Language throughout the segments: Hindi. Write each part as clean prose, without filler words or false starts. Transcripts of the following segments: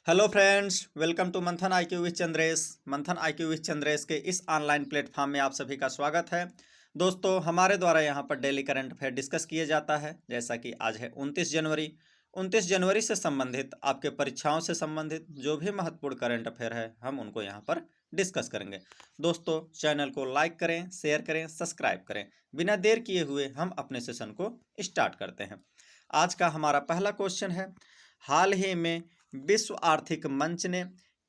हेलो फ्रेंड्स, वेलकम टू मंथन आईक्यू विद चंद्रेश। मंथन आईक्यू विद चंद्रेश के इस ऑनलाइन प्लेटफॉर्म में आप सभी का स्वागत है। दोस्तों, हमारे द्वारा यहाँ पर डेली करंट अफेयर डिस्कस किया जाता है। जैसा कि आज है 29 जनवरी। 29 जनवरी से संबंधित, आपके परीक्षाओं से संबंधित जो भी महत्वपूर्ण करंट अफेयर है, हम उनको यहाँ पर डिस्कस करेंगे। दोस्तों, चैनल को लाइक करें, शेयर करें, सब्सक्राइब करें। बिना देर किए हुए हम अपने सेशन को स्टार्ट करते हैं। आज का हमारा पहला क्वेश्चन है, हाल ही में विश्व आर्थिक मंच ने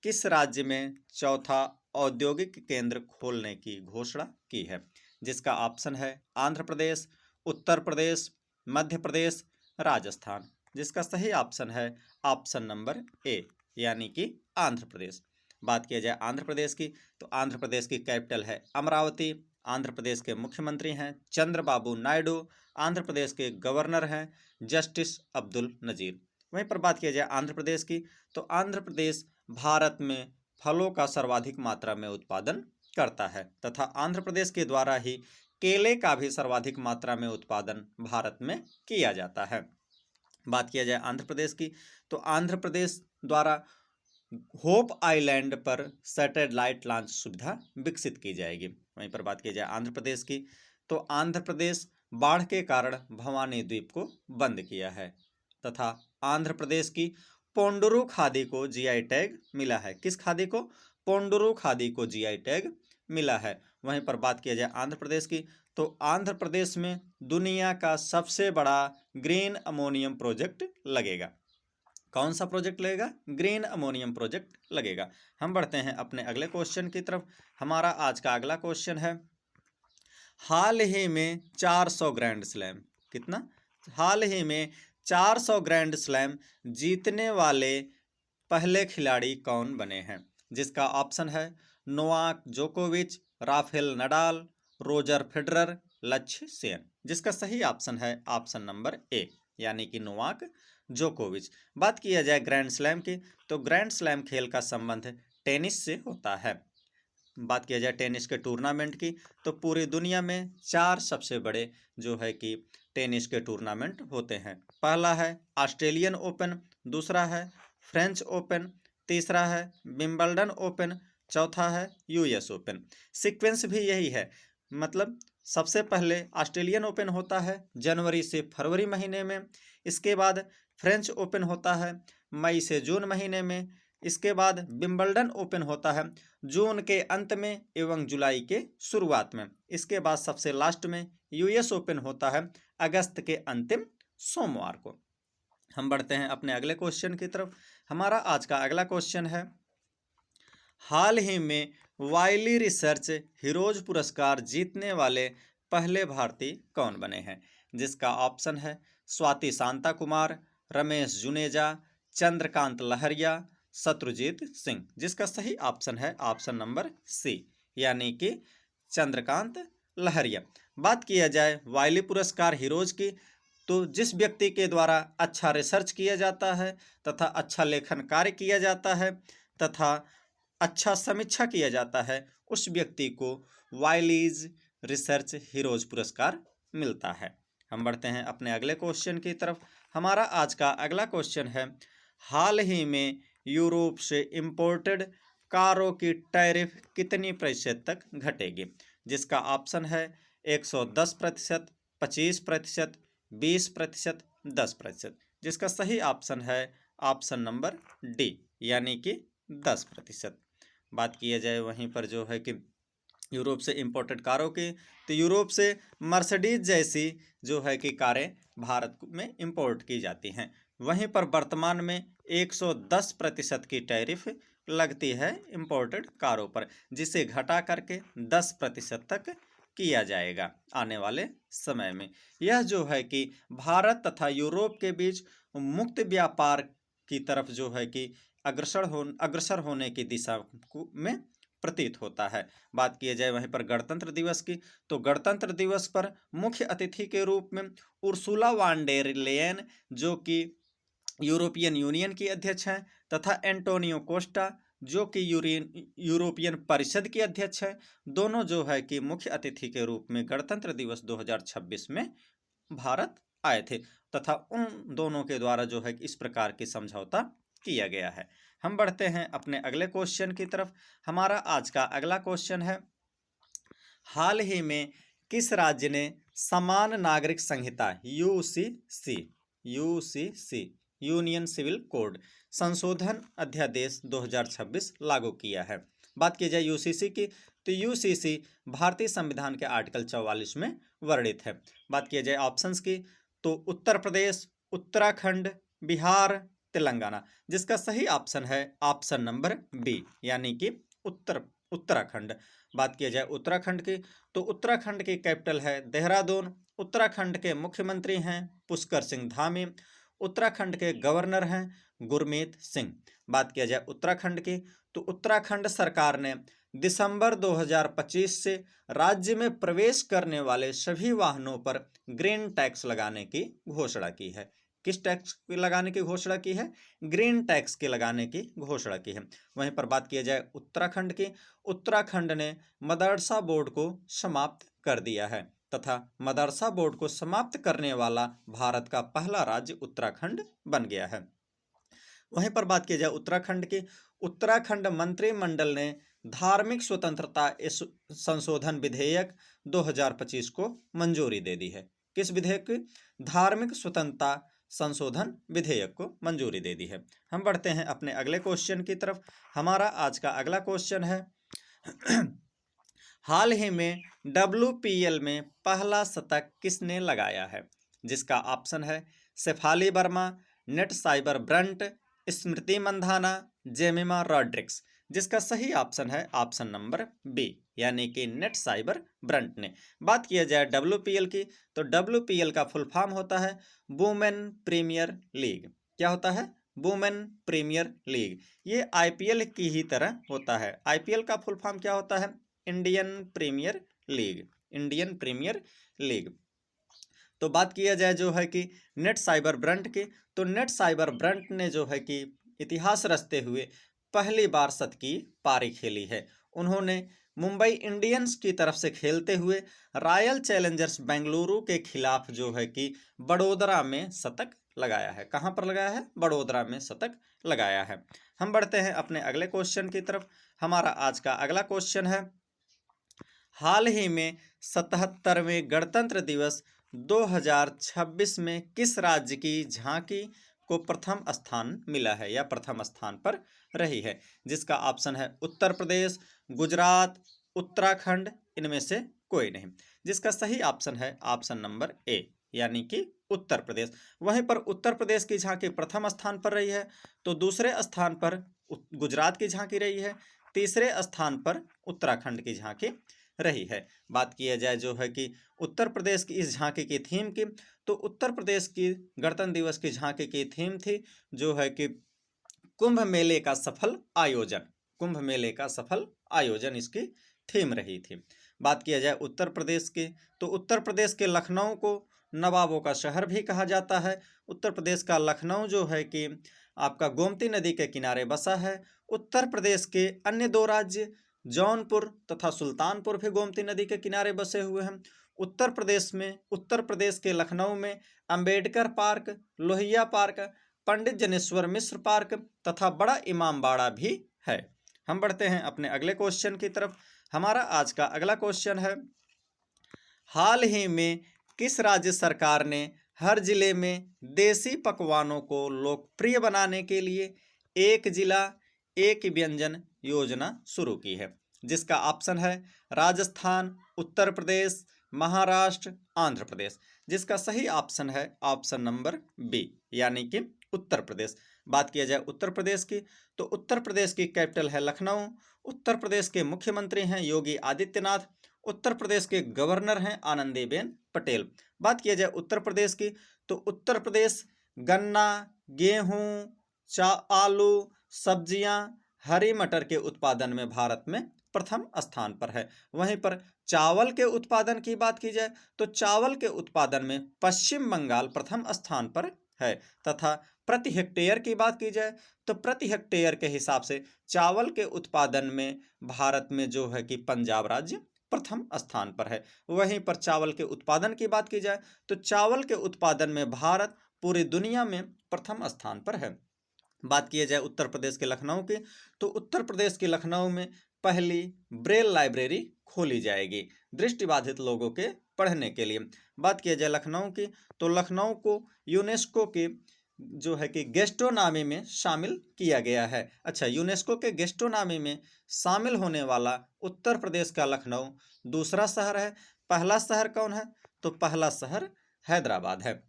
किस राज्य में चौथा औद्योगिक केंद्र खोलने की घोषणा की है? जिसका ऑप्शन है आंध्र प्रदेश, उत्तर प्रदेश, मध्य प्रदेश, राजस्थान। जिसका सही ऑप्शन है ऑप्शन नंबर ए, यानी कि आंध्र प्रदेश। बात किया जाए आंध्र प्रदेश की, तो आंध्र प्रदेश की कैपिटल है अमरावती। आंध्र प्रदेश के मुख्यमंत्री हैं चंद्रबाबू नायडू। आंध्र प्रदेश के गवर्नर हैं जस्टिस अब्दुल नजीर। वहीं पर बात किया जाए आंध्र प्रदेश की, तो आंध्र प्रदेश भारत में फलों का सर्वाधिक मात्रा में उत्पादन करता है तथा आंध्र प्रदेश के द्वारा ही केले का भी सर्वाधिक मात्रा में उत्पादन भारत में किया जाता है। बात किया जाए आंध्र प्रदेश की, तो आंध्र प्रदेश द्वारा होप आइलैंड पर सैटेलाइट लॉन्च सुविधा विकसित की जाएगी। वहीं पर बात की जाए आंध्र प्रदेश की, तो आंध्र प्रदेश बाढ़ के कारण भवानी द्वीप को बंद किया है तथा आंध्र प्रदेश की पोंडुरु खादी को जीआई टैग मिला है। किस खादी को? पोंडुरु खादी को जीआई टैग मिला है। वहीं पर बात किया जाए आंध्र प्रदेश की, तो आंध्र प्रदेश में दुनिया का सबसे बड़ा ग्रीन अमोनियम प्रोजेक्ट लगेगा। कौन सा प्रोजेक्ट लगेगा? ग्रीन अमोनियम प्रोजेक्ट लगेगा। हम बढ़ते हैं अपने अगले क्वेश्चन की तरफ। हमारा आज का अगला क्वेश्चन है, हाल ही में 400 ग्रैंड स्लैम, कितना? हाल ही में 400 ग्रैंड स्लैम जीतने वाले पहले खिलाड़ी कौन बने हैं? जिसका ऑप्शन है नोवाक जोकोविच, राफेल नडाल, रोजर फेडरर, लक्ष्य सेन। जिसका सही ऑप्शन है ऑप्शन नंबर ए, यानी कि नोवाक जोकोविच। बात किया जाए ग्रैंड स्लैम की, तो ग्रैंड स्लैम खेल का संबंध टेनिस से होता है। बात किया जाए टेनिस के टूर्नामेंट की, तो पूरी दुनिया में 4 सबसे बड़े जो है कि टेनिस के टूर्नामेंट होते हैं। पहला है ऑस्ट्रेलियन ओपन, दूसरा है फ्रेंच ओपन, तीसरा है विंबलडन ओपन, चौथा है यूएस ओपन। सीक्वेंस भी यही है, मतलब सबसे पहले ऑस्ट्रेलियन ओपन होता है जनवरी से फरवरी महीने में। इसके बाद फ्रेंच ओपन होता है मई से जून महीने में। इसके बाद विंबलडन ओपन होता है जून के अंत में एवं जुलाई के शुरुआत में। इसके बाद सबसे लास्ट में यूएस ओपन होता है अगस्त के अंतिम सोमवार को। हम बढ़ते हैं अपने अगले क्वेश्चन की तरफ। हमारा आज का अगला क्वेश्चन है, हाल ही में वाइली रिसर्च हीरोज पुरस्कार जीतने वाले पहले भारतीय कौन बने हैं? जिसका ऑप्शन है स्वाति शांता कुमार, रमेश जुनेजा, चंद्रकांत लहरिया, शत्रुजीत सिंह। जिसका सही ऑप्शन है ऑप्शन नंबर सी, यानी कि चंद्रकांत लहरिया। बात किया जाए वाइली पुरस्कार हीरोज की, तो जिस व्यक्ति के द्वारा अच्छा रिसर्च किया जाता है तथा अच्छा लेखन कार्य किया जाता है तथा अच्छा समीक्षा किया जाता है, उस व्यक्ति को वाइलीज रिसर्च हीरोज पुरस्कार मिलता है। हम बढ़ते हैं अपने अगले क्वेश्चन की तरफ। हमारा आज का अगला क्वेश्चन है, हाल ही में यूरोप से इंपोर्टेड कारों की टैरिफ कितनी प्रतिशत तक घटेगी? जिसका ऑप्शन है 110%, 25%, 20%, 10%। जिसका सही ऑप्शन है ऑप्शन नंबर डी, यानी कि 10%। बात किया जाए वहीं पर जो है कि यूरोप से इंपोर्टेड कारों की, तो यूरोप से मर्सिडीज जैसी जो है कि कारें भारत में इंपोर्ट की जाती हैं। वहीं पर वर्तमान में 110% की टैरिफ लगती है इंपोर्टेड कारों पर, जिसे घटा करके 10% तक किया जाएगा आने वाले समय में। यह जो है कि भारत तथा यूरोप के बीच मुक्त व्यापार की तरफ जो है कि अग्रसर होने की दिशा में प्रतीत होता है। बात किया जाए वहीं पर गणतंत्र दिवस की, तो गणतंत्र दिवस पर मुख्य अतिथि के रूप में उर्सुला वान डेर लेयन, जो कि यूरोपियन यूनियन की अध्यक्ष हैं, तथा एंटोनियो कोस्टा, जो कि यूरोपियन परिषद के अध्यक्ष हैं, दोनों जो है कि मुख्य अतिथि के रूप में गणतंत्र दिवस 2026 में भारत आए थे तथा उन दोनों के द्वारा जो है इस प्रकार की समझौता किया गया है। हम बढ़ते हैं अपने अगले क्वेश्चन की तरफ। हमारा आज का अगला क्वेश्चन है, हाल ही में किस राज्य ने समान नागरिक संहिता यूसीसी यूनियन सिविल कोड संशोधन अध्यादेश 2026 लागू किया है? बात की जाए यूसीसी की, तो यूसीसी भारतीय संविधान के आर्टिकल 44 में वर्णित है। बात की जाए ऑप्शंस की, तो उत्तर प्रदेश, उत्तराखंड, बिहार, तेलंगाना, जिसका सही ऑप्शन है ऑप्शन नंबर बी, यानी कि उत्तराखंड। बात किया जाए उत्तराखंड की, तो उत्तराखंड की कैपिटल है देहरादून। उत्तराखंड के मुख्यमंत्री हैं पुष्कर सिंह धामी। उत्तराखंड के गवर्नर हैं गुरमीत सिंह। बात किया जाए उत्तराखंड की, तो उत्तराखंड सरकार ने दिसंबर 2025 से राज्य में प्रवेश करने वाले सभी वाहनों पर ग्रीन टैक्स लगाने की घोषणा की है। किस टैक्स की लगाने की घोषणा की है? ग्रीन टैक्स के लगाने की घोषणा की है। वहीं पर बात किया जाए उत्तराखंड की, उत्तराखंड ने मदरसा बोर्ड को समाप्त कर दिया है तथा मदरसा बोर्ड को समाप्त करने वाला भारत का पहला राज्य उत्तराखंड बन गया है। वहीं पर बात की जाए उत्तराखंड की, उत्तराखंड मंत्रिमंडल ने धार्मिक स्वतंत्रता संशोधन विधेयक 2025 को मंजूरी दे दी है। किस विधेयक की? धार्मिक स्वतंत्रता संशोधन विधेयक को मंजूरी दे दी है। हम बढ़ते हैं अपने अगले क्वेश्चन की तरफ। हमारा आज का अगला क्वेश्चन है, हाल ही में WPL में पहला शतक किसने लगाया है? जिसका ऑप्शन है Shafali Verma, Nat Sciver Brunt, Smriti Mandhana, Jemimah Rodrigues, जिसका सही ऑप्शन है ऑप्शन नंबर बी, यानी कि नेट साइबर ब्रंट ने। बात किया जाए WPL की, तो WPL का फुल फॉर्म होता है वुमेन प्रीमियर लीग। क्या होता है? Women premiere league. ये IPL की ही तरह होता है। IPL का फुल फॉर्म क्या होता है? Indian premier league. Indian premier league. तो बात किया जाए जो है कि नेट साइबर ब्रंट की, तो नेट साइबर ब्रंट ने जो है कि इतिहास रचते हुए पहली बार शतक की पारी खेली है। उन्होंने मुंबई इंडियंस की तरफ से खेलते हुए रॉयल चैलेंजर्स बेंगलुरु के खिलाफ जो है कि बड़ोदरा में शतक लगाया है। कहाँ पर लगाया है? बड़ोदरा में शतक लगाया है। हम बढ़ते हैं अपने अगले क्वेश्चन की तरफ। हमारा आज का अगला क्वेश्चन है, हाल ही में 77वें गणतंत्र दिवस 2026 में किस राज्य की झांकी को प्रथम स्थान मिला है या प्रथम स्थान पर रही है? जिसका ऑप्शन है उत्तर प्रदेश, गुजरात, उत्तराखंड, इनमें से कोई नहीं। जिसका सही ऑप्शन है ऑप्शन नंबर ए, यानी कि उत्तर प्रदेश। वहीं पर उत्तर प्रदेश की झांकी प्रथम स्थान पर रही है, तो दूसरे स्थान पर गुजरात की झांकी रही है, तीसरे स्थान पर उत्तराखंड की झांकी रही है। बात किया जाए जो है कि उत्तर प्रदेश की इस झांकी की थीम की, तो उत्तर प्रदेश की गणतंत्र दिवस की झांकी की थीम थी जो है कि कुंभ मेले का सफल आयोजन। कुंभ मेले का सफल आयोजन इसकी थीम रही थी। बात किया जाए उत्तर प्रदेश की, तो उत्तर प्रदेश के लखनऊ को नवाबों का शहर भी कहा जाता है। उत्तर प्रदेश का लखनऊ जो है कि आपका गोमती नदी के किनारे बसा है। उत्तर प्रदेश के अन्य दो राज्य जौनपुर तथा सुल्तानपुर भी गोमती नदी के किनारे बसे हुए हैं। उत्तर प्रदेश के लखनऊ में अंबेडकर पार्क, लोहिया पार्क, पंडित जनेश्वर मिश्र पार्क तथा बड़ा इमामबाड़ा भी है। हम बढ़ते हैं अपने अगले क्वेश्चन की तरफ। हमारा आज का अगला क्वेश्चन है, हाल ही में किस राज्य सरकार ने हर जिले में देसी पकवानों को लोकप्रिय बनाने के लिए एक जिला एक व्यंजन योजना शुरू की है? जिसका ऑप्शन है राजस्थान, उत्तर प्रदेश, महाराष्ट्र, आंध्र प्रदेश। जिसका सही ऑप्शन है ऑप्शन नंबर बी, यानी कि उत्तर प्रदेश। बात किया जाए उत्तर प्रदेश की, तो उत्तर प्रदेश की कैपिटल है लखनऊ। उत्तर प्रदेश के मुख्यमंत्री हैं योगी आदित्यनाथ। उत्तर प्रदेश के गवर्नर हैं आनंदीबेन पटेल। बात किया जाए उत्तर प्रदेश की, तो उत्तर प्रदेश गन्ना, गेहूं, आलू, सब्जियां, हरी मटर के उत्पादन में भारत में प्रथम स्थान पर है। वहीं पर चावल के उत्पादन की बात की जाए, तो चावल के उत्पादन में पश्चिम बंगाल प्रथम स्थान पर है तथा प्रति हेक्टेयर की बात की जाए, तो प्रति हेक्टेयर के हिसाब से चावल के उत्पादन में भारत में जो है कि पंजाब राज्य प्रथम स्थान पर है। वहीं पर चावल के उत्पादन की बात की जाए, तो चावल के उत्पादन में भारत पूरी दुनिया में प्रथम स्थान पर है। बात किया जाए उत्तर प्रदेश के लखनऊ की, तो उत्तर प्रदेश के लखनऊ में पहली ब्रेल लाइब्रेरी खोली जाएगी दृष्टिबाधित लोगों के पढ़ने के लिए। बात किया जाए लखनऊ की, तो लखनऊ को यूनेस्को के जो है कि गेस्टोनामी में शामिल किया गया है। अच्छा, यूनेस्को के गेस्टोनामी में शामिल होने वाला उत्तर प्रदेश का लखनऊ दूसरा शहर है। पहला शहर कौन है? तो पहला शहर हैदराबाद है।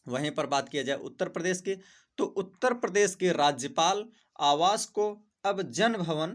वहीं पर बात किया जाए उत्तर प्रदेश की, तो उत्तर प्रदेश के राज्यपाल आवास को अब जन भवन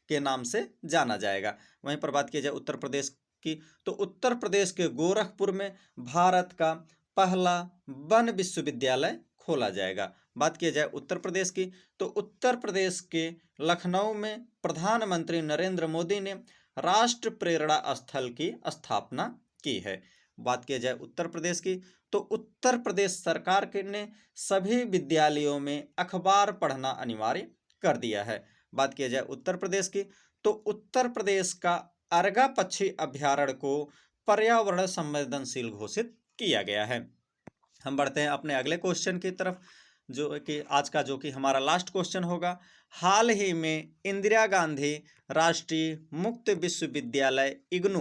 के नाम से जाना जाएगा। वहीं पर बात किया जाए उत्तर प्रदेश की, तो उत्तर प्रदेश के गोरखपुर में भारत का पहला वन विश्वविद्यालय खोला जाएगा। बात किया जाए उत्तर प्रदेश की, तो उत्तर प्रदेश के लखनऊ में प्रधानमंत्री नरेंद्र मोदी ने राष्ट्र प्रेरणा स्थल की स्थापना की है। बात किया जाए उत्तर प्रदेश की, तो उत्तर प्रदेश सरकार ने सभी विद्यालयों में अखबार पढ़ना अनिवार्य कर दिया है। बात किया जाए उत्तर प्रदेश की, तो उत्तर प्रदेश का अर्गा पक्षी अभ्यारण्य को पर्यावरण संवेदनशील घोषित किया गया है। हम बढ़ते हैं अपने अगले क्वेश्चन की तरफ, जो कि आज का जो कि हमारा लास्ट क्वेश्चन होगा। हाल ही में इंदिरा गांधी राष्ट्रीय मुक्त विश्वविद्यालय इग्नू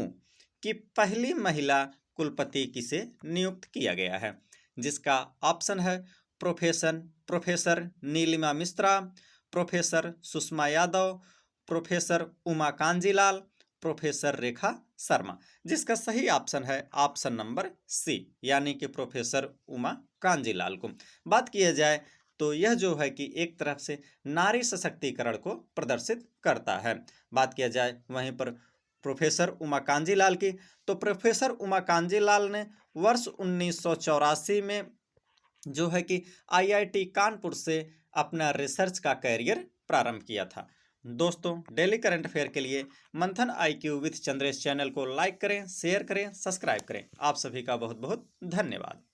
की पहली महिला कुलपति किसे नियुक्त किया गया है? जिसका ऑप्शन है professor Neelima Mishra, professor Sushma Yadav, professor Uma Kanjilal, professor Rekha Sharma. जिसका सही ऑप्शन है ऑप्शन नंबर सी, यानी कि प्रोफेसर उमा कांजीलाल को। बात किया जाए तो यह जो है कि एक तरफ से नारी सशक्तिकरण को प्रदर्शित करता है। बात किया जाए वहीं पर प्रोफेसर उमा कांजीलाल की, तो प्रोफेसर उमा कांजीलाल ने वर्ष 1984 में जो है कि आईआईटी कानपुर से अपना रिसर्च का करियर प्रारंभ किया था। दोस्तों, डेली करंट अफेयर के लिए मंथन आईक्यू विद चंद्रेश चैनल को लाइक करें, शेयर करें, सब्सक्राइब करें। आप सभी का बहुत बहुत धन्यवाद।